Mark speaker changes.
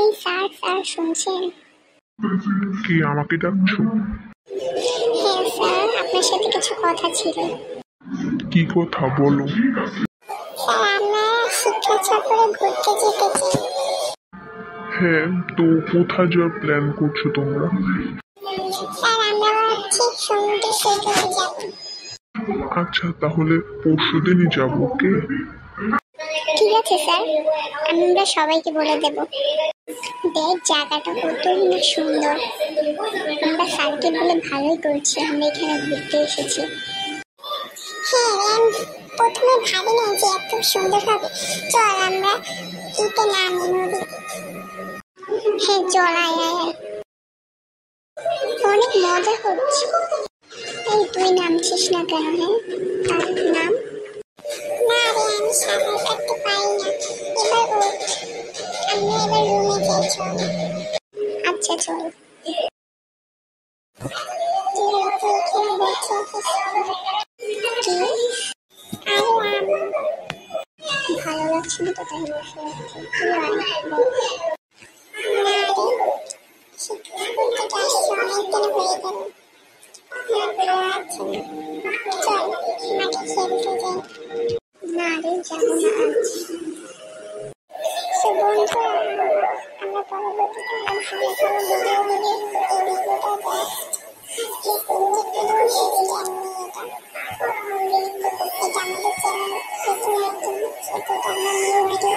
Speaker 1: এই sir sir শুনছেন?
Speaker 2: কি আমাকে ডাকছো?
Speaker 1: হ্যাঁ স্যার, আপনার সাথে কিছু কথা ছিল।
Speaker 2: কি কথা বলো?
Speaker 1: স্যার, আমরা শিক্ষা সফরে ঘুরতে যেতে চাই।
Speaker 2: হ্যাঁ, তো কোথায় যাওয়ার প্ল্যান করছো তোমরা?
Speaker 1: স্যার, আমরা ভাবছি সমুদ্র সৈকতে যাব।
Speaker 2: আচ্ছা, তাহলে পরশুদিনই যাবো। ওকে,
Speaker 1: ঠিক আছে স্যার, আমরা সবাইকে বলে দেব। দেখ, জায়গাটা কতই না সুন্দর। আমরা স্যারকে বলে ভালোই করছি, আমরা এখানে ঘুরতে এসেছি। হ্যাঁ, আমি প্রথমে ভাবিনি যে এত সুন্দর হবে। চল আমরা এতে নামি নদী। হ্যাঁ চল, আয় আয় আয়। অনেক মজা হচ্ছে। এই তুই নামছিস না কেন? হ্যাঁ নাম। না রে, আমি সাঁতার কাটতে পারি না। এবার ওঠ, আমরা এবার রুমে যাই। চল। আচ্ছা চল। ভালো লাগছে না তো, তাই বসে আছি। তুই আয়, বস। না রে, শিক্ষা করতে আসছি, অনেকদিন হয়ে গেল। ভালো লাগছে না। চল মাঠে খেলতে যাই। না রে, যাবো না আজ। বন্ধু, আমরা পরবর্তীতে ভালো ভালো ভিডিও নিয়ে এই ভিডিওটা জাস্ট এটা আমাদের চ্যানেল, নতুন একদম, সেটা আমরা নিউ ভিডিও